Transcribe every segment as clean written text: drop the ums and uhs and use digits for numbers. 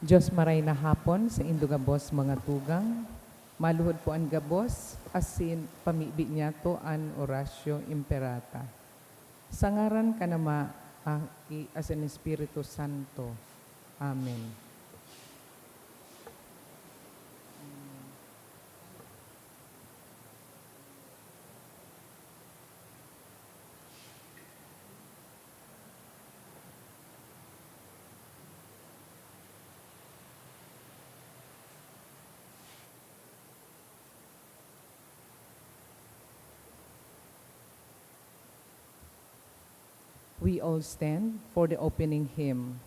Diyos maray na hapon sa indo gabos mga tugang. Maluhod po ang gabos, asin pamibi niya to an orasyo imperata. Sa ngaran ka nama, as an Espiritu Santo. Amen. We all stand for the opening hymn.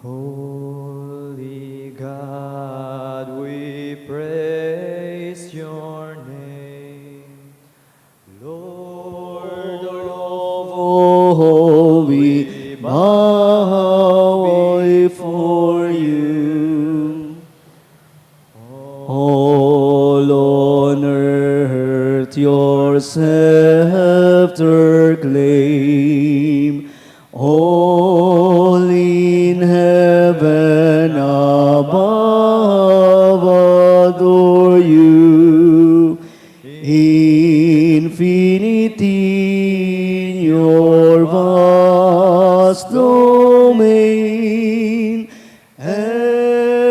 Holy God, we praise your name. Lord of all, we bow before you. All on earth your scepter claim. All in heaven above adore you. Infinity in your vast domain. Everlasting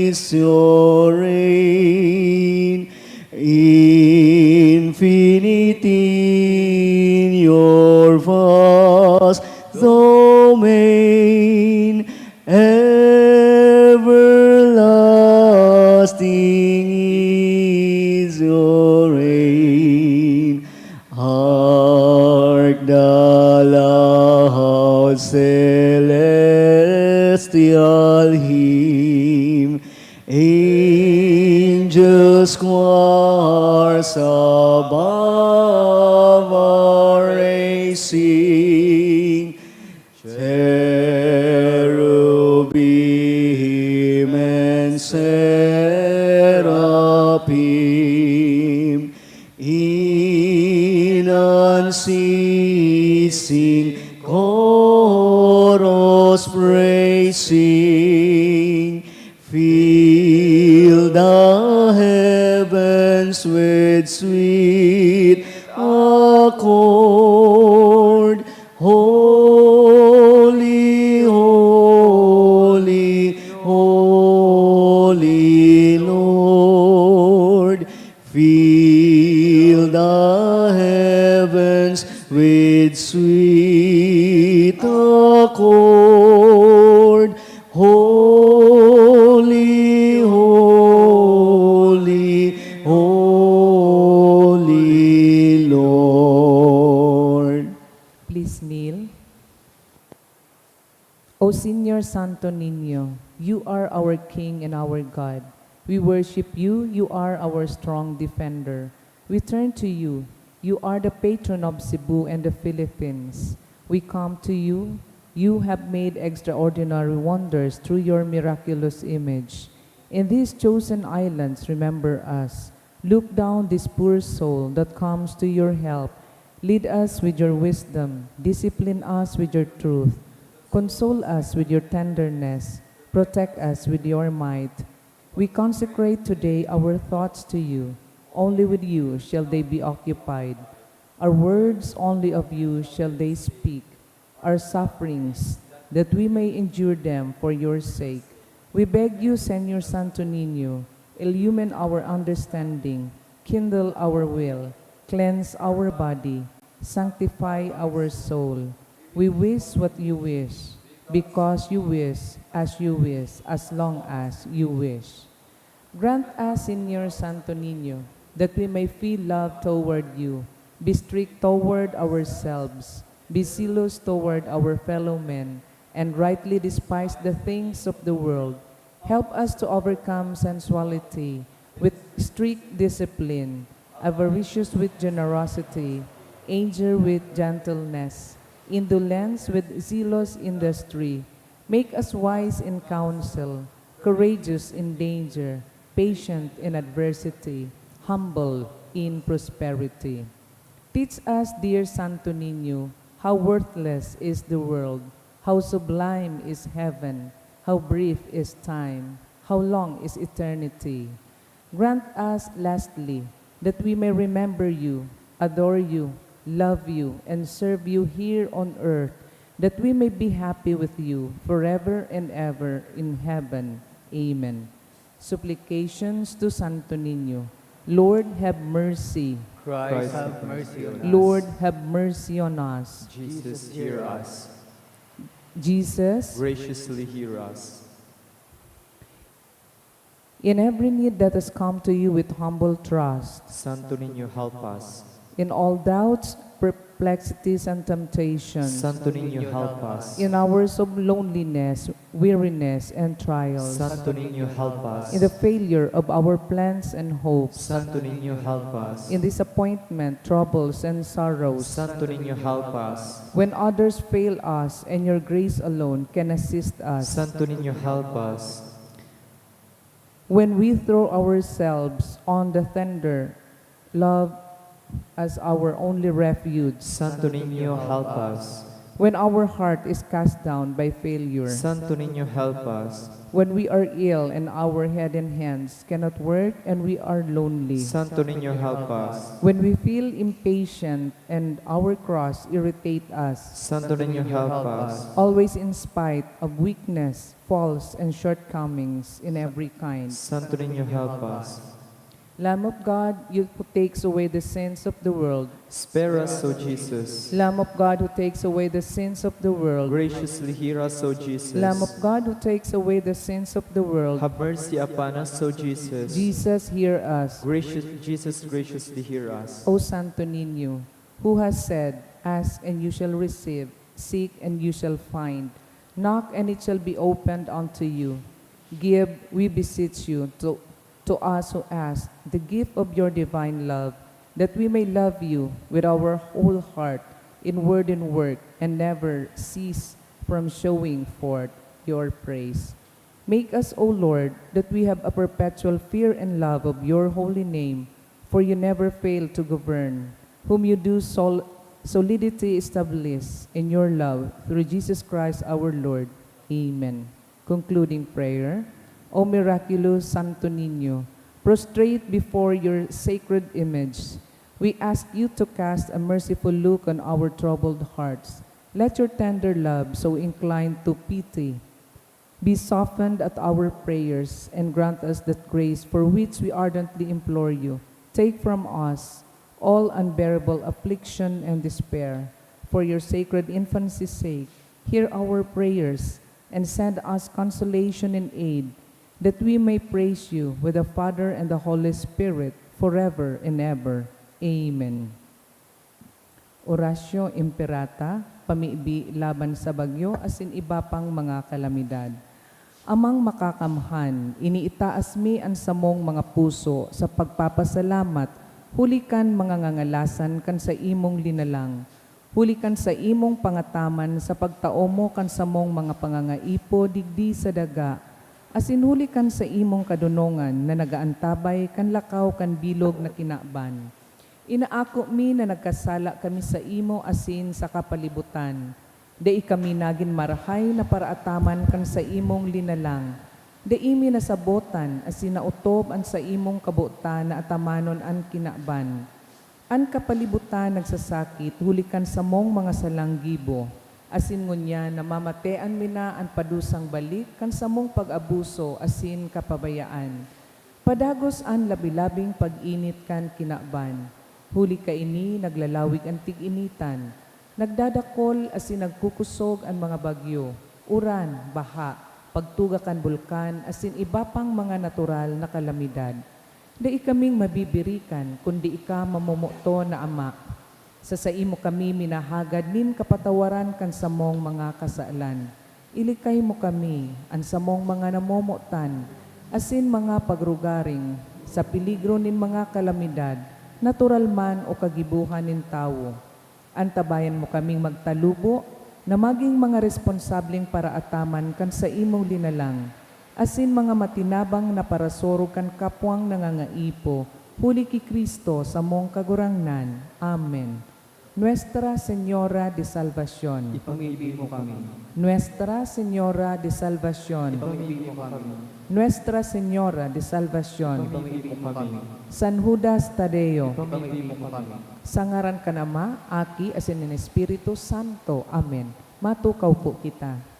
is your reign. Infinity in your vast domain. Everlasting is your reign. Hark the loud celestial hymn. Angels choirs above are raising. Cherubim and seraphim in unceasing chorus praising. Fill the heavens with sweet accord. Holy, holy, holy Lord. Fill the heavens with sweet accord. Holy, holy, holy Lord. Please kneel. O Señor Santo Niño, you are our King and our God. We worship you, you are our strong defender. We turn to you, you are the patron of Cebu and the Philippines. We come to you, you have made extraordinary wonders through your miraculous image. In these chosen islands, remember us. Look down this poor soul that comes to your help. Lead us with your wisdom, discipline us with your truth. Console us with your tenderness, protect us with your might. We consecrate today our thoughts to you. Only with you shall they be occupied. Our words only of you shall they speak. Our sufferings, that we may endure them for your sake. We beg you, Señor Santo Niño, illumine our understanding, kindle our will, cleanse our body, sanctify our soul. We wish what you wish, because you wish, as long as you wish. Grant us, Señor Santo Niño, that we may feel love toward you, be strict toward ourselves, be zealous toward our fellow men, and rightly despise the things of the world. Help us to overcome sensuality with strict discipline, avaricious with generosity, anger with gentleness, indolence with zealous industry. Make us wise in counsel, courageous in danger, patient in adversity, humble in prosperity. Teach us, dear Santo Niño, how worthless is the world, how sublime is heaven, how brief is time, how long is eternity. Grant us, lastly, that we may remember you, adore you, love you, and serve you here on earth, that we may be happy with you forever and ever in heaven. Amen. Supplications to Santo Niño. Lord, have mercy. Christ, have mercy on us. Lord, have mercy on us. Jesus, hear us. Jesus, Graciously hear us. in every need that has come to you with humble trust, Santo Niño, help us. in all doubts, perplexities, and temptations, Santo Niño, help us. in hours of loneliness, weariness, and trials, Santo Niño, help us. in the failure of our plans and hopes, Santo Niño, help us. in disappointment, troubles, and sorrows, Santo Niño, help us. when others fail us and your grace alone can assist us, Santo Niño, help us. when we throw ourselves on the tender love as our only refuge, Santo Niño, help us. when our heart is cast down by failure, Santo Niño, help us. when we are ill and our head and hands cannot work and we are lonely, Santo Niño, help us. when we feel impatient and our cross irritate us, Santo Niño, help us. always in spite of weakness, faults, and shortcomings in every kind. Santo Niño, help us. Lamb of God, you who takes away the sins of the world. Spare us, O Jesus. Lamb of God, who takes away the sins of the world. Graciously hear us, O Jesus. Lamb of God, who takes away the sins of the world. Have mercy upon us, O Jesus. Jesus, hear us. Jesus, graciously hear us. O Santo Niño, who has said, ask and you shall receive, seek and you shall find, knock and it shall be opened unto you. Give, we beseech you, to us who ask the gift of your divine love, that we may love you with our whole heart, in word and work, and never cease from showing forth your praise. Make us, O Lord, that we have a perpetual fear and love of your holy name, for you never fail to govern, whom you do solidity establish in your love, through Jesus Christ our Lord. Amen. Concluding prayer. O miraculous Santo Niño, prostrate before your sacred image, we ask you to cast a merciful look on our troubled hearts. Let your tender love, so inclined to pity, be softened at our prayers, and grant us that grace for which we ardently implore you. Take from us all unbearable affliction and despair. For your sacred infancy's sake, hear our prayers, and send us consolation and aid, that we may praise you with the Father and the Holy Spirit forever and ever. Amen. Orasyo Imperata, pamiibi laban sa bagyo asin iba pang mga kalamidad. Amang makakamhan, iniitaas mi ang samong mga puso sa pagpapasalamat, hulikan mga ngangalasan kan sa imong linalang. Hulikan sa imong pangataman sa pagtaomo kan samong mga pangangaipo digdi sa daga, asin hulikan sa imong kadunongan na nagaantabay kan lakaw kan bilog na kinaban. Inaako mi na nagkasala kami sa imo asin sa kapalibutan. Dai kami nagin marahay na paraataman kan sa imong linalang. Dai mi nasabotan asin nautob an sa imong kabutan na atamanon an kinaban. An kapalibutan nagsasakit, hulikan sa mong mga salanggibo. Asin ngunya namamatean mi na ang padusang balik kan sa mong pag-abuso asin kapabayaan. Padagos ang labilabing pag-init kan kinaban. Huli ka ini naglalawig ang tig-initan. Nagdadakol asin nagkukusog ang mga bagyo. Uran, baha, pagtuga kan bulkan asin iba pang mga natural na kalamidad. Dai kaming mabibirikan kundi ika mamumuto na ama. Sa imo kami minahagad nin kapatawaran kan samong mga kasaalan. Ilikay mo kami ang samong mga namomotan, asin mga pagrugaring, sa peligro nin mga kalamidad, natural man o kagibuhan nin tao. Antabayan mo kaming magtalubo, na maging mga responsableng paraataman kan sa imong linalang, asin mga matinabang na parasoro kan kapwang nangangaipo, huli ki Kristo sa mong kagurangnan. Amen. Nuestra Señora de Salvación, Ipamigin mo kami. Nuestra Señora de Salvación, Ipamigin mo kami. Nuestra Señora de Salvación, Ipamigin mo kami. San Judas Tadeo, Ipamigin mo kami. sa ngaran ka Ama, Aki, asin ng Espiritu Santo. Amen. Matukaw po kita.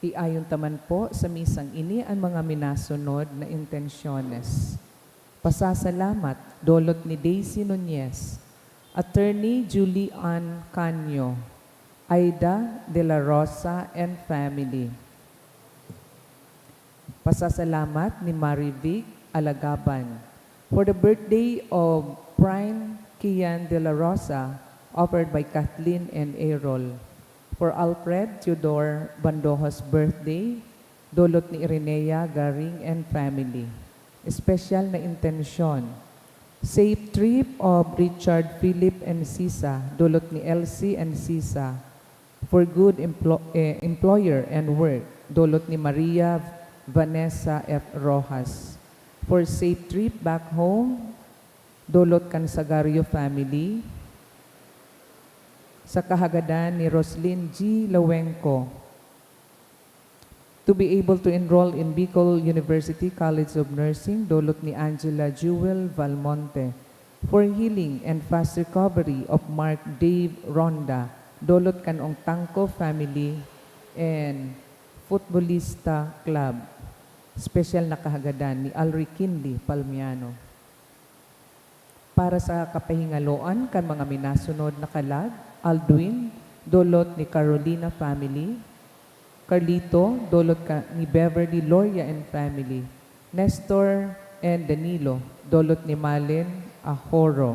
Iayon taman po sa misang ini ang mga minasunod na intensyones. Pasasalamat, dolot ni Daisy Nunez, Attorney Julie Ann Canyo, Aida de la Rosa and family. Pasasalamat ni Marivic Alagaban for the birthday of Prime Kian de la Rosa offered by Kathleen and Errol. For Alfred Theodore Bandojo's birthday, dolot ni Irenea Garing and family. Special na intensyon. Safe trip of Richard Philip and Sisa, dolot ni Elsie and Sisa. For good employer and work, dolot ni Maria Vanessa F. Rojas. For safe trip back home, dolot kan Sagario family. Sa kahagadan ni Roslyn G. Lawenco, to be able to enroll in Bicol University College of Nursing, dolot ni Angela Jewel Valmonte. For healing and fast recovery of Mark Dave Ronda, dolot kan ong Tangko family and Futbolista Club. Special na kahagadan ni Alri Kinley Palmiano. Para sa kapahingaloan kan mga minasunod na kalag, Aldwin, dolot ni Carolina family. Carlito, dolot ni Beverly Loria and family. Nestor and Danilo, dolot ni Malen Ahoro.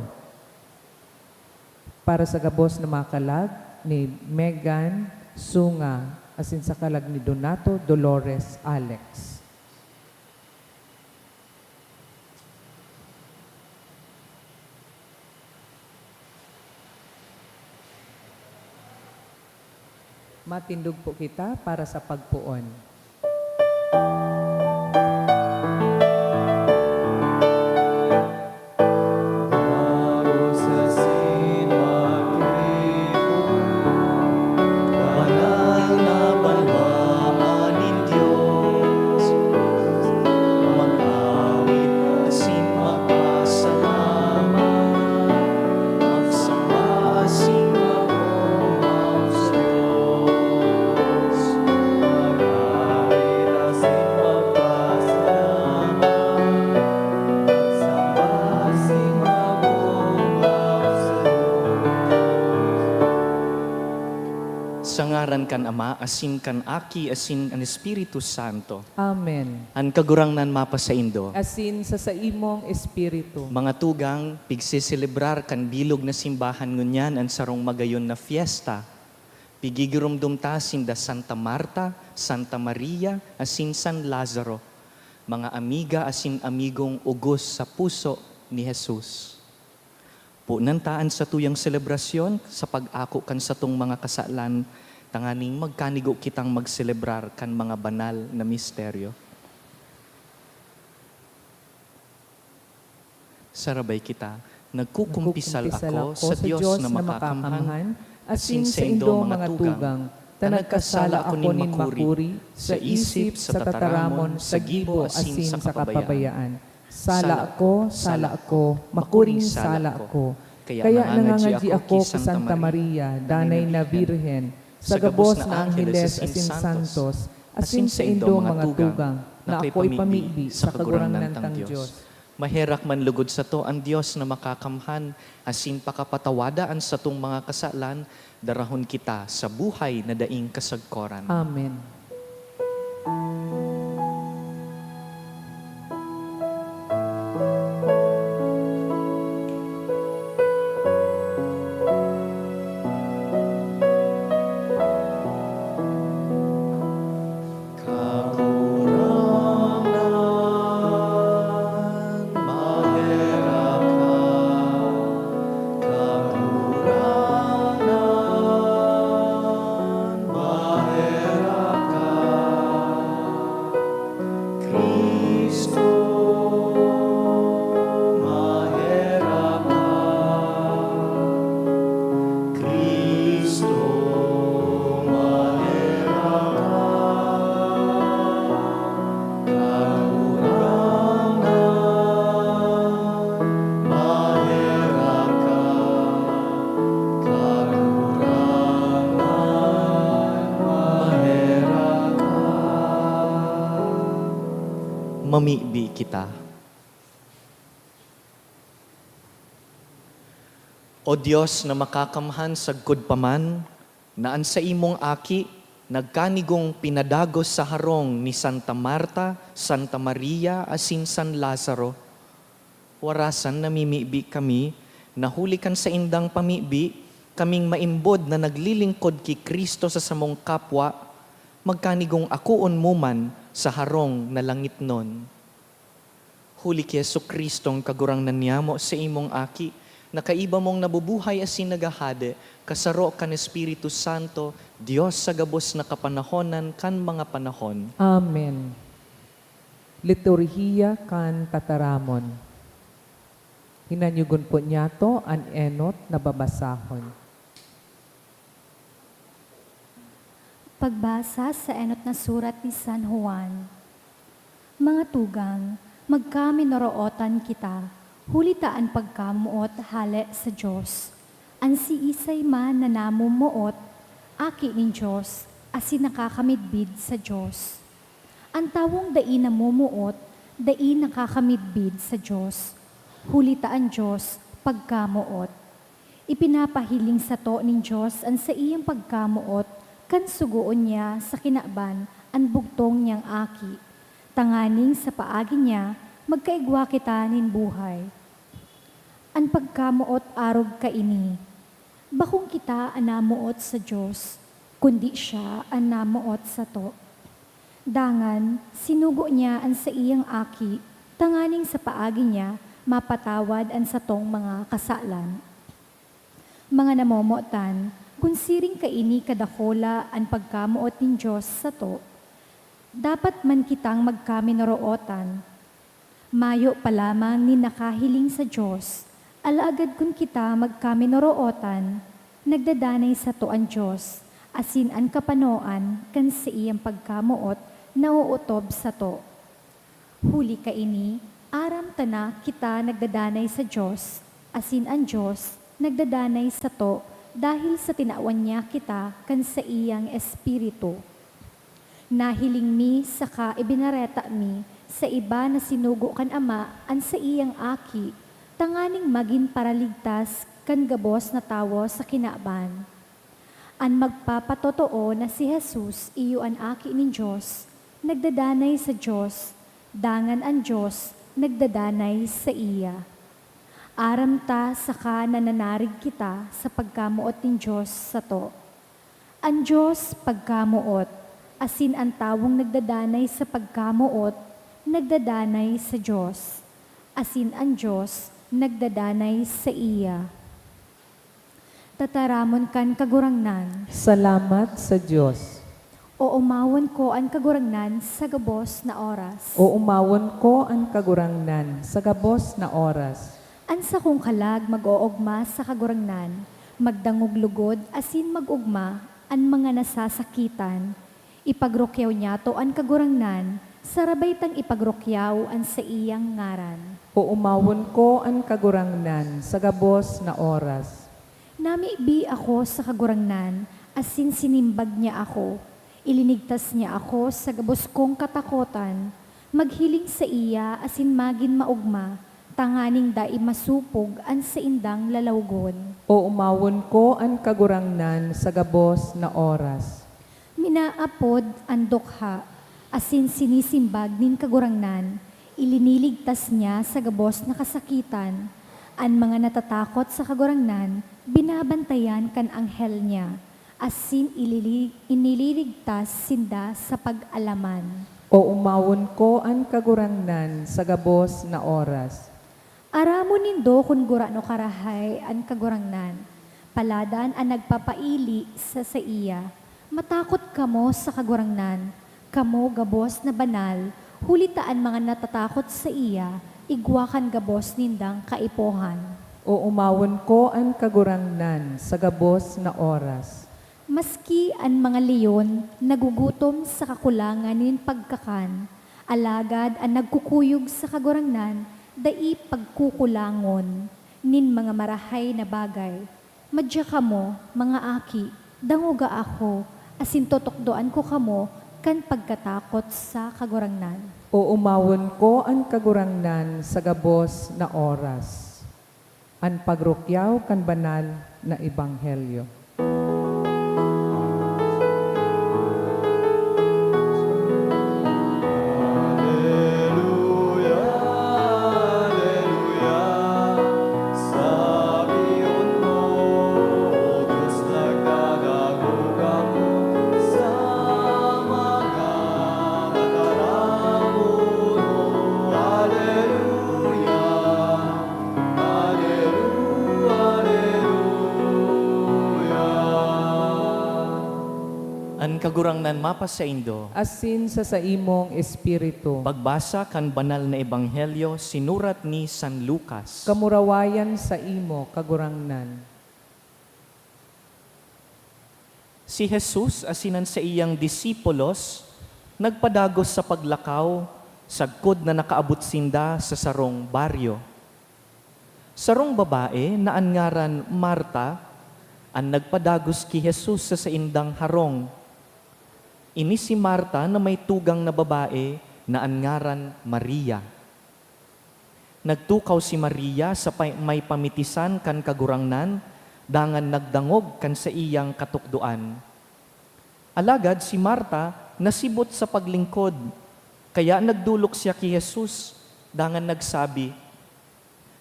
Para sa gabos na mga kalag, ni Megan Sunga, asin sa kalag ni Donato Dolores Alex. Matindog po kita para sa pagpuon. Banal na banwaan ng Diyos, mag-awit asin magpasalamat, magsama asin mag-umaw sa Diyos. Mag-awit asin magpasalamat, magsama asin mag-umaw sa Sa ngaran kan Ama, asin kan Aki, asin an Espiritu Santo. Amen. An kagurangnan mapa sa Indo. Asin sa imong espiritu. Mga tugang, pigsiselebrar kan bilog na simbahan ngunyan ang sarong magayon na fiesta. Pigigirumdum ta sinda Santa Marta, Santa Maria, asin San Lazaro. Mga amiga asin amigong ugos sa puso ni Jesus. Punantaan sa tuyang selebrasyon sa pag-ako kan sa tong mga kasalan, tanganing magkanigo kitang magselebrar kan mga banal na misteryo. Sarabay kita, nagkukumpisal ako sa Diyos na makakamhan, asin sa indo mga tugang, tanagkasala ako nin makuri, sa isip, sa tataramon, sa gibo, asin sa kapabayaan. Sala ako, makuring sala ako. Kaya nangangadji ako sa Santa Maria, danay na Birhen, sa gabos na Angeles asin Santos, asin sa indo mga tugang, na ako'y pamibi sa kagurangan ng Diyos. Maherak man lugod sa to ang Diyos na makakamhan, asin pakapatawadaan sa tong mga kasalan, darahon kita sa buhay na daing kasagkoran. Amen. kakurangan, maherak ka. Kakurangan, maherak ka. mamibi kita. O Diyos na makakamhan sa paman, naan sa imong aki, nagkanigong pinadagos sa harong ni Santa Marta, Santa Maria, asin San Lazaro. Warasan namimibi kami, nahulikan sa indang pamibi, kaming maimbod na naglilingkod ki Kristo sa samong kapwa, magkanigong akuon mo man sa harong na langit nun. Huli ki Yesu Kristong kagurang nanyamo sa imong aki, nakaiba mong nabubuhay asin nagahade, kasaro kan Espiritu Santo, Diyos sa gabos na kapanahonan kan mga panahon. Amen. Liturhiya kan tataramon. Hinanyugon po niya to an enot na babasahon. Pagbasa sa enot na surat ni San Juan. Mga tugang, magkaminarootan kita, hulitaan pagkamuot hale sa Diyos. Ang si isay man na namumuot, aki ng Diyos, asin nakakamidbid sa Diyos. Ang tawong dai namumuot, dai nakakamidbid sa Diyos. Hulitaan Diyos pagkamuot. Ipinapahiling sa to ng Diyos ang sa iyang pagkamuot, kan sugoon niya sa kinaban ang bugtong niyang aki. Tanganing sa paagi niya, magkaigwa kita nin buhay. Ang pagkamuot arog kaini, bakong kita anamuot sa Diyos, kundi siya anamuot sa to. Dangan, sinugo niya ang sa iyang aki, tanganing sa paagi niya, mapatawad ang sa tong mga kasalan. Mga namomotan, kung siring kaini kadakola ang pagkamuot ng Diyos sa to, dapat man kitang magkaminarootan. Mayo pa lamang ni nakahiling sa Diyos, alaagad kung kita magkaminarootan, nagdadanay sa to ang Diyos, asin ang kapanoan kan sa iyang pagkamuot na uutob sa to. Huli kaini, aram tana kita nagdadanay sa Diyos, asin ang Diyos nagdadanay sa to, dahil sa tinawan niya kita kan sa iyang espiritu. Nahiling mi saka ibinareta mi sa iba na sinugo kan ama an sa iyang aki, tanganing maging paraligtas kan gabos na tawo sa kinaban. An magpapatotoo na si Jesus iyo an aki ni Diyos, nagdadanay sa Diyos, dangan ang Diyos nagdadanay sa iya. Aram ta saka nananarig kita sa pagkamuot ng Diyos sa to. Ang Diyos pagkamuot, asin ang tawong nagdadanay sa pagkamuot, nagdadanay sa Diyos, asin ang Diyos nagdadanay sa iya. Tataramon kan kagurangnan, Salamat sa Diyos. o umawon ko ang kagurangnan sa gabos na oras. O umawon ko ang kagurangnan sa gabos na oras. Ansa kong kalag mag-oogma sa kagurangnan, magdangog lugod asin mag-ugma ang mga nasasakitan. Ipagrokyaw niya to ang kagurangnan, sarabay tang ipagrokyaw ang sa iyang ngaran. O umawon ko ang kagurangnan sa gabos na oras. Namiibi ako sa kagurangnan, asin sinimbag niya ako. Ilinigtas niya ako sa gabos kong katakotan, maghiling sa iya asin magin maugma, tanganing dai masupog an sa indang lalawgon. O umawon ko ang kagurangnan sa gabos na oras. Minaapod ang dukha, asin sinisimbag nin kagurangnan, iliniligtas niya sa gabos na kasakitan. Ang mga natatakot sa kagurangnan, binabantayan kan anghel niya, asin iniligtas sinda sa pag-alaman. O umawon ko ang kagurangnan sa gabos na oras. Aramo nindo kun gurano karahay an kagurangnan, paladan ang nagpapaili sa iya. Matakot kamo sa kagurangnan, kamo gabos na banal, hulitaan mga natatakot sa iya, igwakan gabos nindang kaipohan. O umawon ko ang kagurangnan sa gabos na oras. Maski ang mga leyon nagugutom sa kakulangan nin pagkakan, alagad ang nagkukuyog sa kagurangnan, dai pagkukulangon, nin mga marahay na bagay. Madya kamo, mga aki, danguga ako, asin totokdoan ko kamo, kan pagkatakot sa kagurangnan. O umawon ko ang kagurangnan sa gabos na oras. Ang pagrukyaw kan banal na ebanghelyo. Alleluia, Alleluia, sabiyon mo, O Diyos nagdadagog ako sa mga nakaramon mo. Alleluia, Alleluia, Alleluia. An kagurangnan mapa sa Indo, Asin sa imong espiritu. pagbasa kan banal na ebanghelyo sinurat ni San Lucas. Kamurawayan sa imo kagurangnan. Si Jesus asinan sa iyang disipulos nagpadagos sa paglakaw sagkod na nakaabot sinda sa sarong baryo. Sarong babae na angaran Marta ang nagpadagos ki Jesus sa indang harong. Ini si Marta na may tugang na babae na angaran Maria. Nagtukaw si Maria sa may pamitisan kan kagurangnan, dangan nagdangog kan sa iyang katukduan. Alagad si Marta nasibot sa paglingkod, kaya nagdulok siya ki Jesus, dangan nagsabi,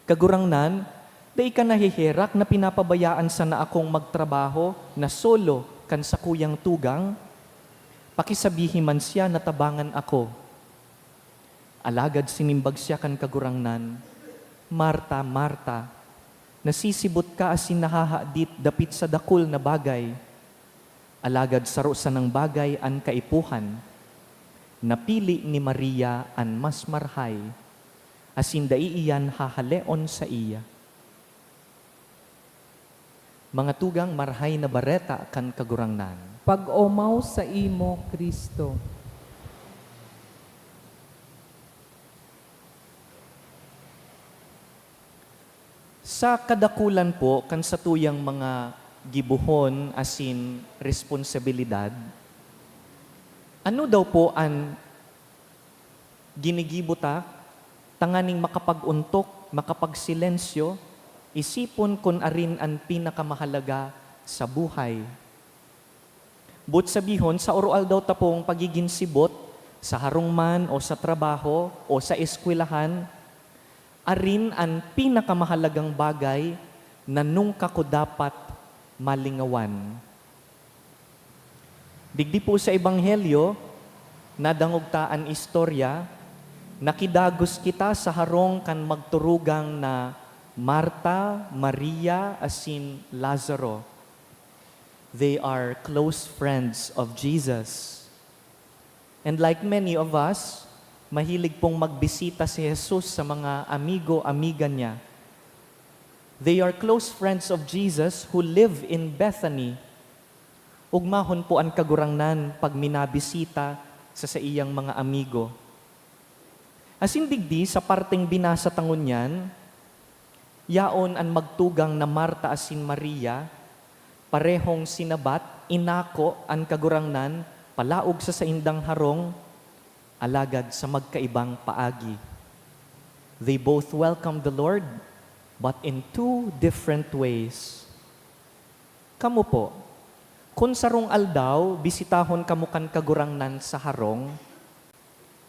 Kagurangnan, day ka nahihirak na pinapabayaan sa na akong magtrabaho na solo kan sa kuyang tugang, pakisabihin man siya na tabangan ako. Alagad sinimbag siya kan kagurangnan, Marta, Marta, nasisibot ka asin nahahadit dapit sa dakul na bagay. Alagad saro sa ng bagay an kaipuhan. Napili ni Maria an mas marhay, asin dai iyan hahaleon sa iya. Mga tugang marhay na bareta kan kagurangnan. Pag-omaw sa imo, Kristo. Sa kadakulan po, kan sa tuyang mga gibuhon asin responsibilidad, ano daw po ang ginigibuta, tanganing makapag-untok, makapagsilensyo, isipon kun arin ang pinakamahalaga sa buhay. But sabihon, sa oral daw tapong pagiging sibot, sa harungman o sa trabaho o sa eskwelahan, arin ang pinakamahalagang bagay na nung kako dapat malingawan. Digdi po sa Ebanghelyo, nadangog taan istorya, nakidagos kita sa harong kan magturugang na Marta, Maria, asin Lazaro. They are close friends of Jesus. And like many of us, mahilig pong magbisita si Jesus sa mga amigo-amiga niya. They are close friends of Jesus who live in Bethany. Ugmahon po ang kagurangnan pag minabisita sa iyang mga amigo. Asin digdi sa parteng binasa tangon yan, yaon ang magtugang na Marta asin Maria, parehong sinabat, inako ang kagurangnan, palaog sa indang harong, alagad sa magkaibang paagi. They both welcomed the Lord, but in two different ways. Kamu po, kung sarong aldaw, bisitahon kamu kan kagurangnan sa harong,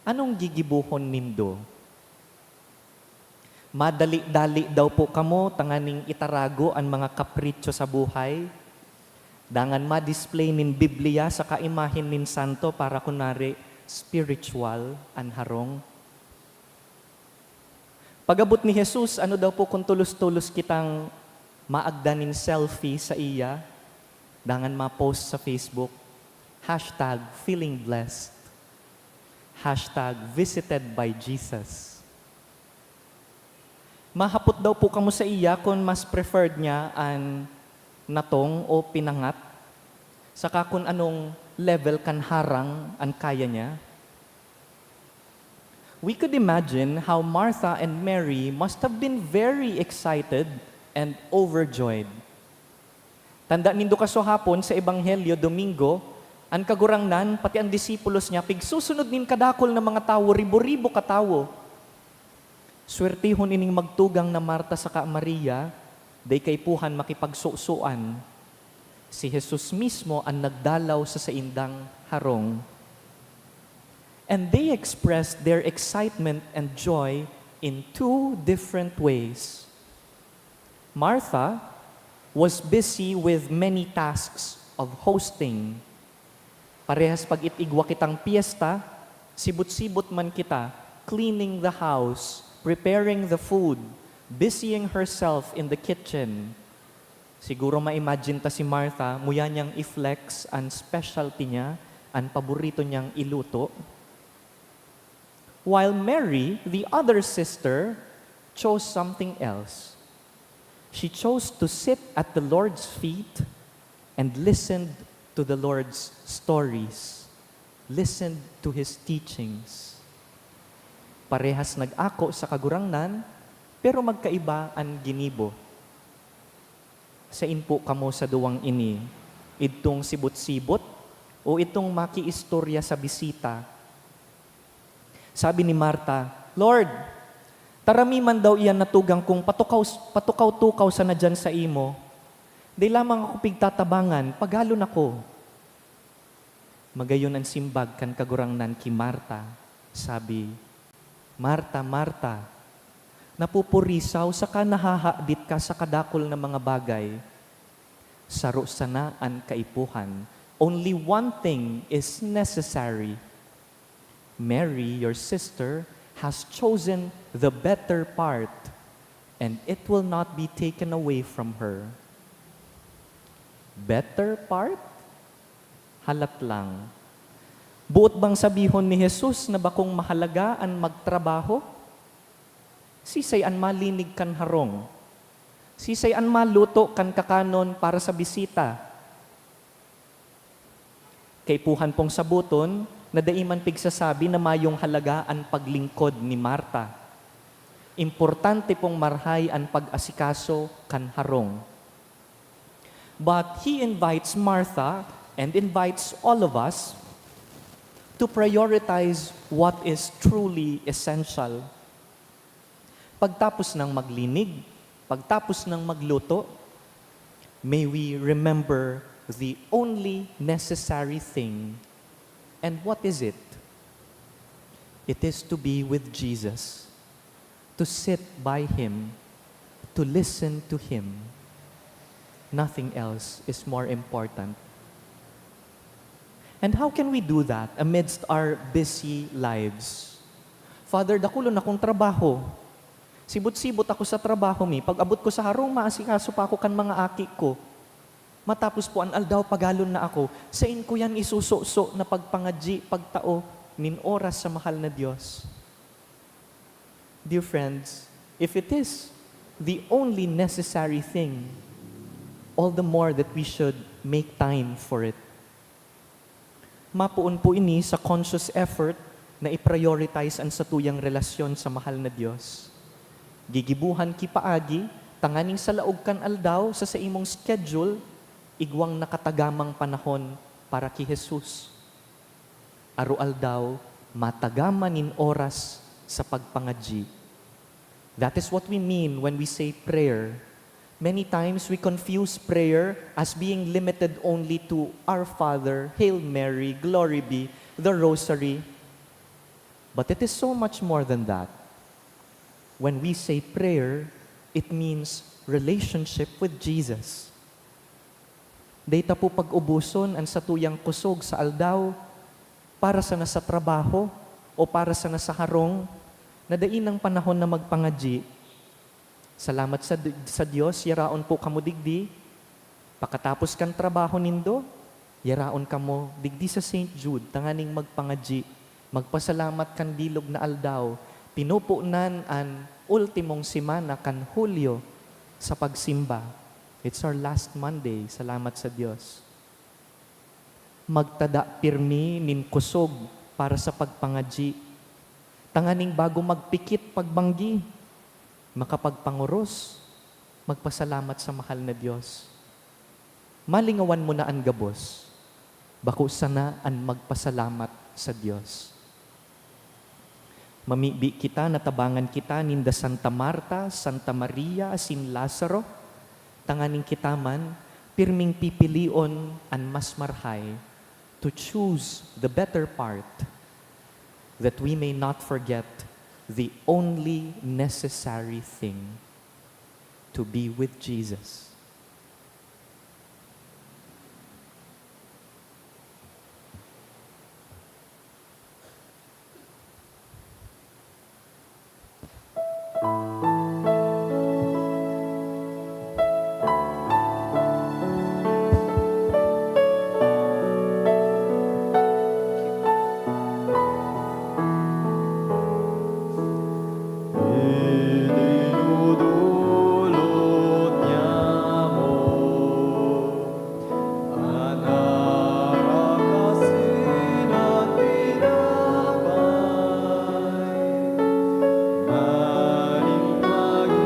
anong gigibuhon nindo? Madali-dali daw po kamo tanganing itarago ang mga kapritso sa buhay. Dangan ma-display nin Biblia sa kaimahin nin santo para kunari spiritual ang harong. Pag-abot ni Jesus, ano daw po kung tulus-tulus kitang maagdanin selfie sa iya, dangan ma-post sa Facebook, #feeling blessed, #visited by Jesus. Mahapot daw po kamo sa iya kung mas preferred niya ang natong o pinangat, saka kung anong level kan harang ang kaya niya. We could imagine how Martha and Mary must have been very excited and overjoyed. Tanda nindo kaso hapon sa Ebanghelyo Domingo, Ang kagurangnan, pati ang disipulos niya, pigsusunod nin kadakol ng mga tawo, ribo-ribo katawo. Swertihon ining magtugang na Marta sa Maria, day kay puhan makipagsusuan. Si Jesus mismo ang nagdalaw sa saindang harong. And they expressed their excitement and joy in two different ways. Martha was busy with many tasks of hosting. Parehas pag itigwa kitang piyesta, sibut-sibut man kita, cleaning the house, preparing the food, busying herself in the kitchen. Siguro ma-imagine ta si Martha, muya niyang i-flex ang specialty niya, ang paborito niyang iluto. While Mary, the other sister, chose something else. She chose to sit at the Lord's feet and listened to the Lord's stories, listened to His teachings. Parehas nag-ako sa kagurangnan, pero magkaiba ang ginibo. Sa inpo kamo sa duwang ini, itong sibot-sibot o itong makiistorya sa bisita. Sabi ni Marta, Lord, tarami man daw iyan natugang kung patukaw-tukaw sa nadyan sa imo. Di lamang ako pigtatabangan, pagalon ako. Magayon ang simbag kan kagurangnan ki Marta. Sabi, Marta, Marta, napupurisaw sa ka nahahabit ka sa kadakol na mga bagay. Saro sana ang kaipuhan. Only one thing is necessary. Mary, your sister, has chosen the better part, and it will not be taken away from her. Better part? Halat lang. Buot bang sabihon ni Jesus na bakong mahalaga ang magtrabaho? Sisay an malinig kan harong. Sisay an maluto kan kakanon para sa bisita. Kay puhan pong sabuton, na daiman pigsasabi na mayong halaga ang paglingkod ni Marta. Importante pong marhay ang pag-asikaso kan harong. But He invites Martha and invites all of us to prioritize what is truly essential. Pagtapos ng maglinig, pagtapos ng magluto, may we remember the only necessary thing. And what is it? It is to be with Jesus, to sit by Him, to listen to Him. Nothing else is more important. And how can we do that amidst our busy lives? Father, dakulon akong trabaho. Sibot-sibot ako sa trabaho mi. Pag abot ko sa harong, maasikaso pa ako kan mga aki ko. Matapos po, an aldaw pagalon na ako. Sa in ko yan isuso-so na pagpangadji, pagtao, nin oras sa mahal na Diyos. Dear friends, if it is the only necessary thing, all the more that we should make time for it. Mapuon po ini sa conscious effort na i-prioritize ang satuyang relasyon sa mahal na Diyos. Gigibuhan ki paagi, tanganing sa laog kan aldaw sa imong schedule, igwang nakatagamang panahon para ki Jesus. Aro aldaw, matagaman in oras sa pagpangadji. That is what we mean when we say prayer. Many times we confuse prayer as being limited only to Our Father, Hail Mary, Glory be, the Rosary. But it is so much more than that. When we say prayer, it means relationship with Jesus. Data po pag-ubuson ang satuyang kusog sa aldaw para sa nasa trabaho o para sa nasa harong na dain ng panahon na magpangadji. Salamat sa Diyos, yaraon po kamo digdi. Pakatapos kan trabaho nindo, yaraon kamo digdi sa St. Jude, tanganing magpangadji. Magpasalamat kan bilog na aldaw. Pinupunan ang ultimong simana kan Hulyo sa pagsimba. It's our last Monday. Salamat sa Diyos. Magtada pirmi nin kusog para sa pagpangadji. Tanganing bago magpikit pagbanggi, makapagpanguros, magpasalamat sa mahal na Diyos. Malingawan mo na ang gabos. bako sana an magpasalamat sa Dios. Mamibi kita, natabangan kita, ninda Santa Marta, Santa Maria, asin Lazaro, tanganing kita man, pirming pipilion an mas marhay, to choose the better part, that we may not forget the only necessary thing, to be with Jesus. Idinudulot niya mo anarakasin at tinapay, maring magitakan.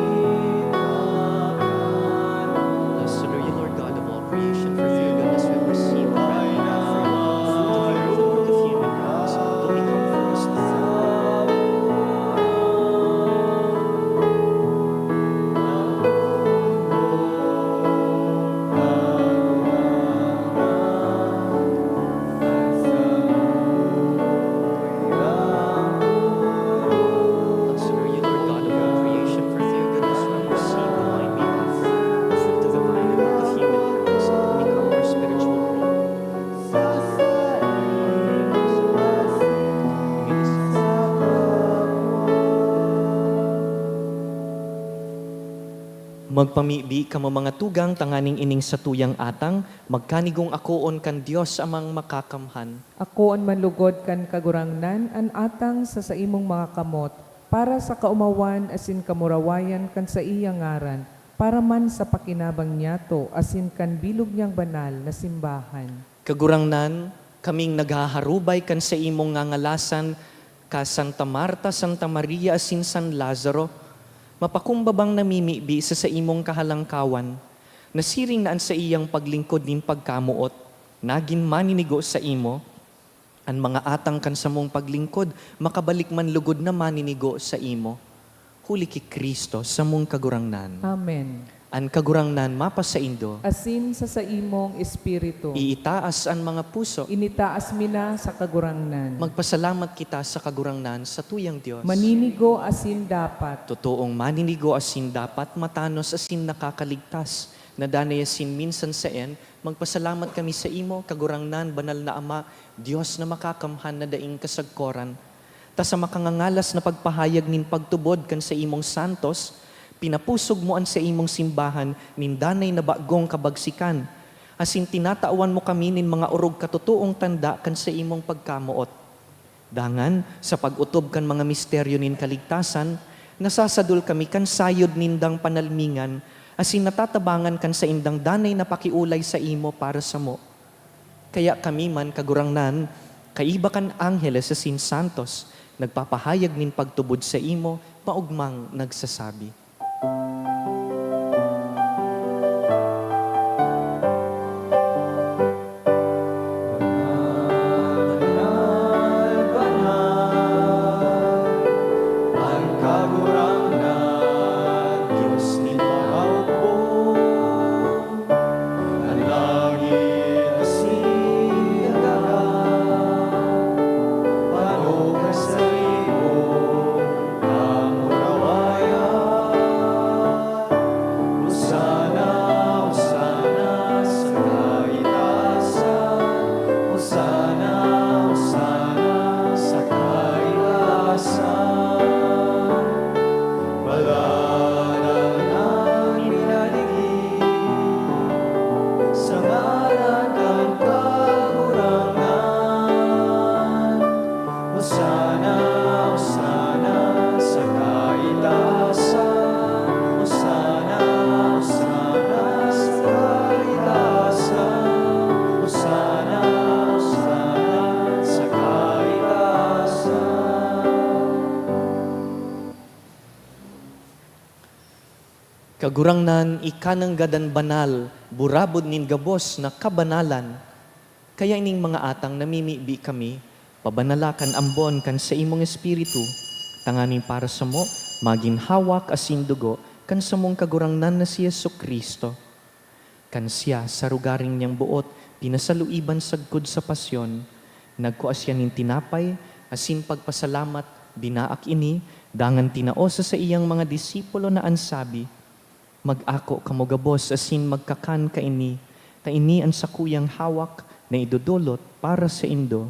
Blessed are you, Lord God of all creation, for through your goodness we have received the bread and the fruit of human hands, to become first Blessed are you, Lord God of all creation, for through your goodness we have received the wine made of the fruit of the vine and not of human hands, to become our spiritual growth. Magpamibi ka mo mga tugang, tanganing ining sa tuyang atang, magkanigong akoon kan Dios amang makakamhan. Ako an manlugod kan kagurangnan, an atang sa imong mga kamot, para sa kaumawan asin kamurawayan kan sa iyang ngaran, para man sa pakinabang niyato asin kan bilog niyang banal na simbahan. Kagurangnan, kaming naghaharubay kan sa imong ngangalasan, ka Santa Marta, Santa Maria, asin San Lazaro, mapakumbabang namimibi sa imong kahalangkawan, nasiring naan sa iyang paglingkod nin pagkamuot, nagin maninigo sa imo, an mga atang kan sa mong paglingkod, makabalik man lugod na maninigo sa imo. Huli ki Kristo sa mong kagurangnan. Amen. An kagurangnan mapasaindo, Asin sa imong espiritu, iitaas ang mga puso. initaas mina sa kagurangnan. Magpasalamat kita sa kagurangnan sa tuyang Diyos. Maninigo asin dapat, Totoong maninigo asin dapat, matanos asin nakakaligtas. Nadanay asin minsan sa magpasalamat kami sa imo, kagurangnan, banal na Ama, Diyos na makakamhan na daing kasagkoran. Ta sa makangangalas na pagpahayag nin pagtubod kan sa imong santos, pinapusog mo an sa imong simbahan nin danay na bagong kabagsikan. Asin tinatawan mo kami nin mga urog katotoong tanda kan sa imong pagkamuot. Dangan, sa pag-utob kan mga misteryo nin kaligtasan, nasasadul kami kan sayod nindang panalmingan, asin natatabangan kan sa indang danay na pakiulay sa imo para sa mo. Kaya kami man kagurangnan, kaiba kan angheles asin santos, nagpapahayag nin pagtubod sa imo, paugmang nagsasabi. Ang kagurangnan, Diyos ni Paupo, ang langit asin dagat, panukas sa iyong kamurawayan. Hosana, Hosana sa kaitaasan, Hosana, Hosana sa kaitaasan. Palanan ang minaligid sa ngalan ng kagurangan. Hosana, Hosana sa kaitaasan. Hosana, Hosana sa kaitaasan. Hosana, Hosana sa kaitaasan. Kagurangnan, ikanang gadan banal, burabod nin gabos na kabanalan, Kaya ining mga atang namimibi kami, pabanalakan ambon kan sa imong espiritu, tanganing para sa mo, maging hawak asin dugo, kan sa mong kagurangnan na si Yesu Kristo. Kan siya sa rugaring niyang buot, pinasaluiban sagkod sa pasyon, nagkuasya ning tinapay, asin pagpasalamat, binaak ini, dangan tinaosa sa iyang mga disipulo na ansabi, mag-ako kamo gabos asin magkakan ka ini, ta ini ang sakuyang hawak na idudulot para sa indo.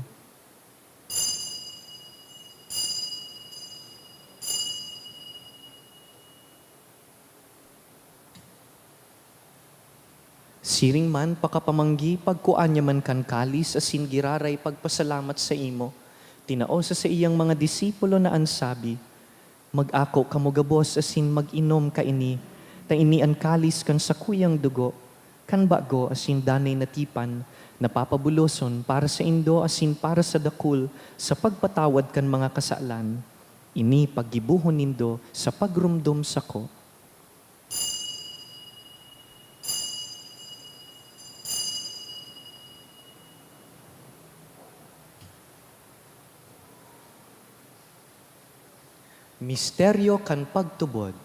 Siring man pakapamanggi pagkuanya man kan kalis asin giraray pagpasalamat sa imo. Tinaosa sa iyang mga disipulo na ansabi, mag-ako kamo gabos asin mag-inom ka ini, ta ini ang kalis kan sakuyang dugo, kan bago asin danay natipan, napapabuloson para sa indo asin para sa dakul sa pagpatawad kan mga kasalan. Ini paggibuhon nindo sa pagrumdum sako. Misteryo kan pagtubod.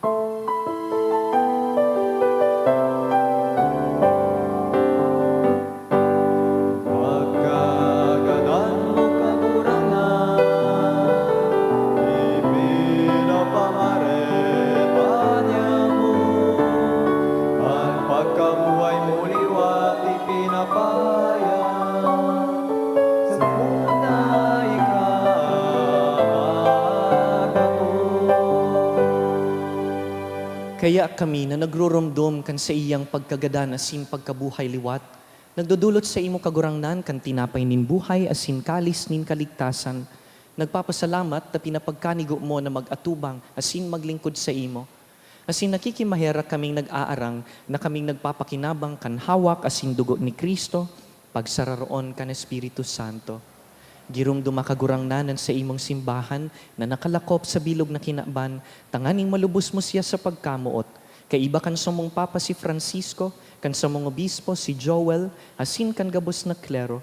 Pagkaganan mo kagurangan, ipinapamarepanya mo. Ang pagkabuhay mo liwat ipinapaya. Sa una Kaya kami na nagrurumdum kan sa iyang pagkagadan asin pagkabuhay liwat, nagdudulot sa imo kagurangnan kan tinapay nin buhay asin kalis nin kaligtasan, nagpapasalamat na pinapagkanigo mo na mag-atubang asin maglingkod sa imo. Asin nakikimahera kaming nag-aarang na kaming nagpapakinabang kan hawak asin dugo ni Kristo, pagsararoon kan Espiritu Santo. Girumdum makagurangnanan sa imong simbahan na nakalakop sa bilog na kinaban, tanganing malubos mo siya sa pagkamuot. Kaiba kan sa mong Papa si Francisco, kan sa mong Obispo si Joel, asin kan gabos na klero.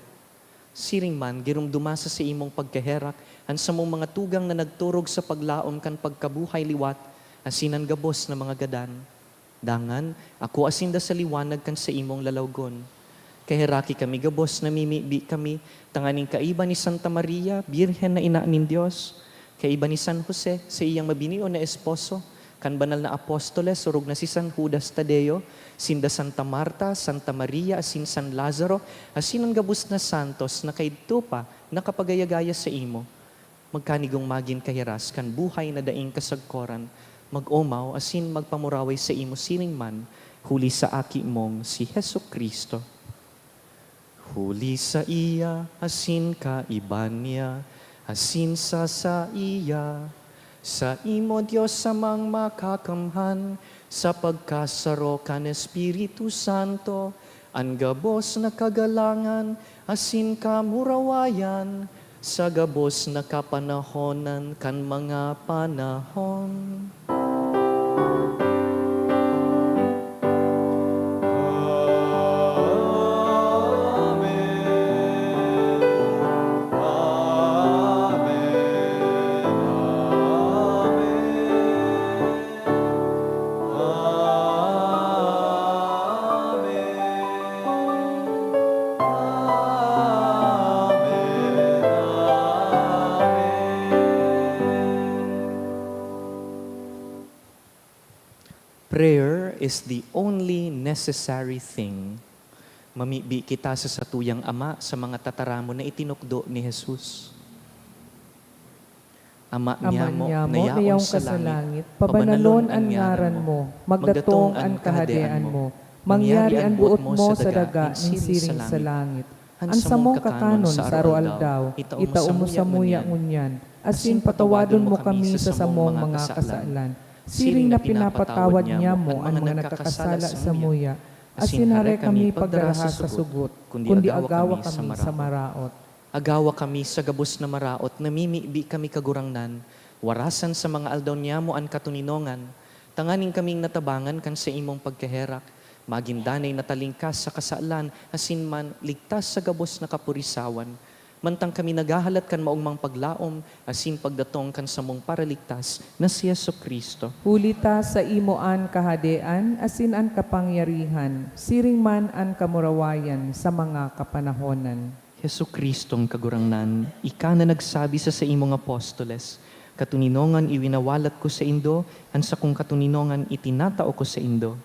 Siring man, girumdumasa sa imong pagkaherak, an sa mong mga tugang na nagturog sa paglaom kan pagkabuhay liwat, asin ang gabos na mga gadan. Dangan, ako asinda sa liwanag kan sa imong lalawgon. Kahiraki kami gabos, namimibi kami, tanganing kaiba ni Santa Maria, Birhen na ina nin Diyos, kaiba ni San Jose, sa iyang mabinio na esposo, kan banal na apostoles, surog na si San Judas Tadeo, sinda Santa Marta, Santa Maria, asin San Lazaro, asin ang gabos na santos na kaidto pa, nakapagayagaya sa imo. Magkanigong magin kahiras, kan buhay na daing kasagkoran, mag-omaw, asin magpamuraway sa imo sining man, huli sa aki mong si Hesu Kristo. Huli sa iya, asin ka iban niya, asin sa iya. Sa imo Diyos samang makakamhan, sa pagkasaro kan Espiritu Santo, ang gabos na kagalangan, asin ka murawayan, sa gabos na kapanahonan kan mga panahon. Prayer is the only necessary thing. Mamibi kita sa satuyang Ama sa mga tataramo na itinukdo ni Jesus. Ama niya mo, nayaon sa langit, pabanalon ang ngaran mo, magdatong ang kahadean mo, mangyari ang buot mo sa daga ng siring sa langit. Ang samong kakanon sa aroaldaw, itaon mo sa muya ngunyan, asin patawadon mo kami sa samong mga kasalan. Siring na pinapatawad niya mo ang mga nagkakasala sa muya, asin hare kami pagdaraha sa sugot, kundi agawa kami sa maraot. Agawa kami sa gabos na maraot, namimibi kami kagurangnan, warasan sa mga aldaw niya mo ang katuninongan, tanganing kaming natabangan kan sa imong pagkaherak, Magindanay na talingkas sa kasaalan, asin man ligtas sa gabos na kapurisawan. Mantang kami nagahalat kan maong mang paglaom, asin pagdatong kan samong paraligtas na si Jesucristo. Hulita sa imoan kahadean, asin an kapangyarihan, siring man an kamurawayan sa mga kapanahonan. Jesucristong kagurangnan, ika na nagsabi sa imong apostoles, katuninongan iwinawalat ko sa indo, an sa kong katuninongan itinatao ko sa indo.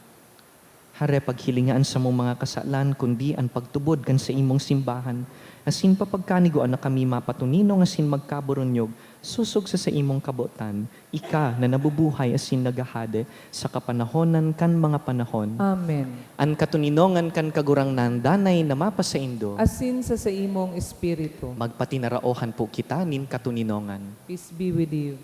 Hare paghilingaan sa mong mga kasalan, kundi ang pagtubod kan sa imong simbahan, asin papagkaniguan na kami mapatuninong asin magkaburunyog, susog sa imong kabotan, ika na nabubuhay asin nagahade sa kapanahonan kan mga panahon. Amen. An katuninongan kan kagurangnan, danay na mapasaindo, Asin sa imong espiritu. magpatinaraohan po kita nin katuninongan. Peace be with you.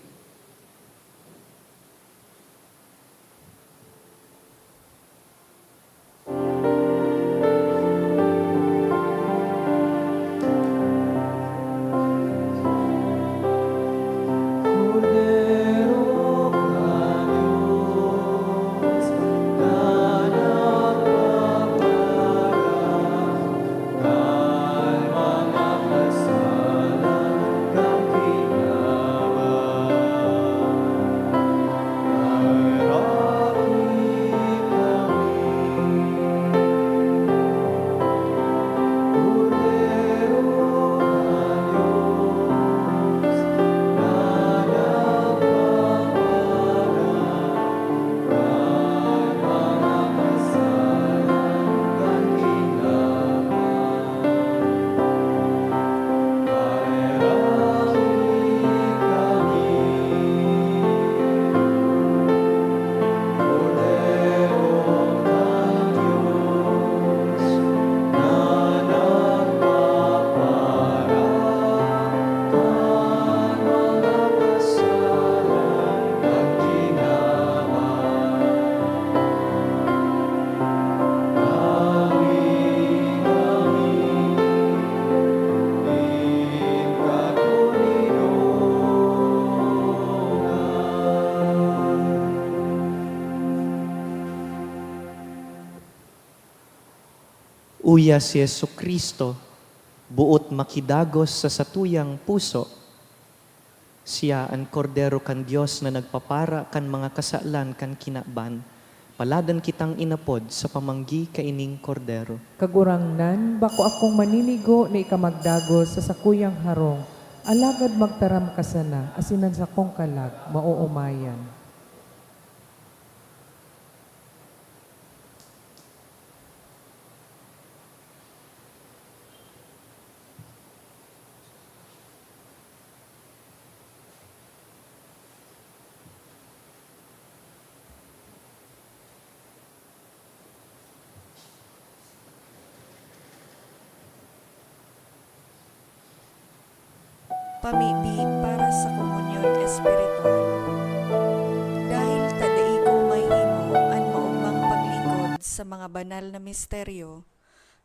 Cordero ka Diyos, na nagpaparang kay mga kasalan kang ginawa. Ay rapi kami, Cordero Uya si Jesucristo, buot makidagos sa satuyang puso. Siya ang kordero kan Diyos na nagpapara kan mga kasalan kan kinaban. Paladan kitang inapod sa pamanggi kaining kordero. Kagurangnan, bako akong maninigo na ikamagdagos sa sakuyang harong. Alagad magtaram ka sana, asinan sa kong kalag, mauumayan. Pamibig para sa komunyon espiritual. Dahil tadai ko may imo ang maumang paglingkod sa mga banal na misteryo,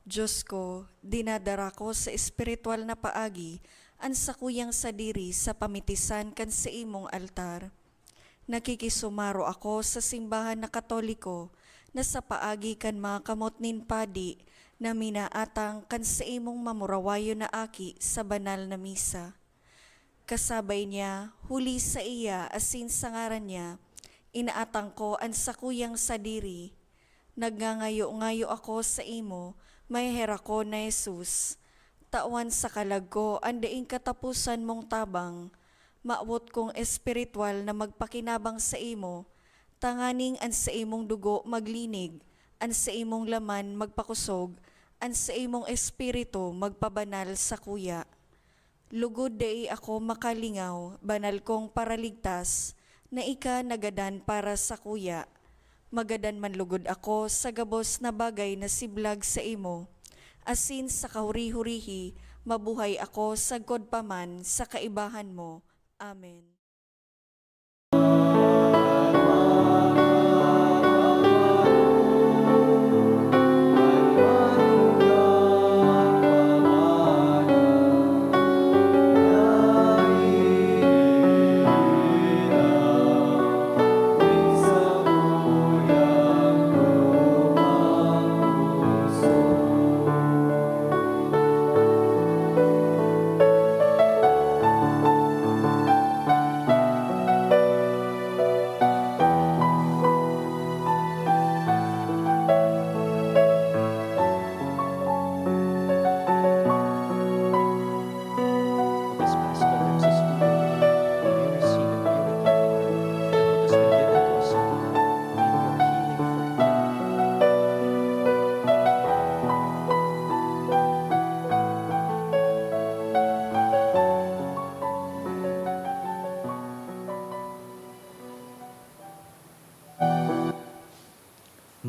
Diyos ko, dinadara ko sa espiritual na paagi ang sakuyang sadiri sa pamitisan kan sa imong altar. Nakikisumaro ako sa simbahan na Katoliko na sa paagi kan mga kamot nin padi na minaatang kan sa imong mamurawayo na aki sa banal na misa. Kasabay niya, huli sa iya asin sa ngaran niya, inaatang ko ang sakuyang sadiri. Nagngangayo-ngayo ako sa imo, may hera ko na Jesus. Tawan sa kalag ko, ang daing katapusan mong tabang. Maawot kong espiritual na magpakinabang sa imo, tanganing ang sa imong dugo maglinig, ang sa imong laman magpakusog, ang sa imong espiritu magpabanal sa kuya. Lugod dai ako makalingaw, banal kong paraligtas, na ika nagadan para sa kuya. Magadan man lugod ako sa gabos na bagay na siblag sa imo. Asin sa kahuri-hurihi, mabuhay ako sa godpaman sa kaibahan mo. Amen.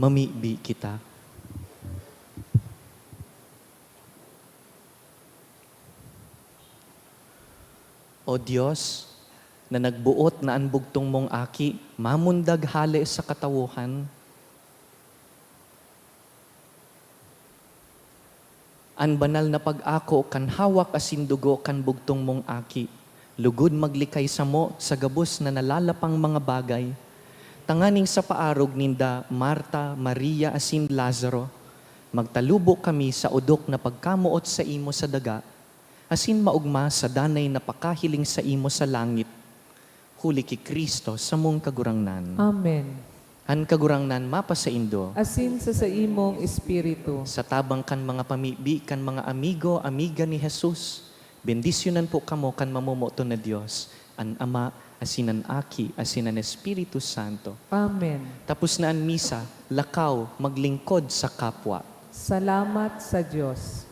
mamibi kita. O Diyos, na nagbuot na anbugtong mong aki, mamundag hali sa katawuhan. An banal na pag-ako kan hawak asin dugo kan bugtong mong aki, lugod maglikay sa mo sa gabos na nalalapang mga bagay. Tanganing sa paarog ninda Marta, Maria asin Lazaro, magtalubo kami sa udok na pagkamuot sa imo sa daga, asin maugma sa danay na pakahiling sa imo sa langit. Huli ki Kristo sa mong kagurangnan. Amen. Han kagurangnan mapa sa indo. Asin sa imong espiritu. Sa tabang kan mga pamibi, kan mga amigo, amiga ni Jesus, bendisyonan po kamo kan mamumoto na Diyos, an Ama, asinan Aki, asinan Espiritu Santo. Amen. Tapos na ang misa, lakaw, maglingkod sa kapwa. Salamat sa Diyos.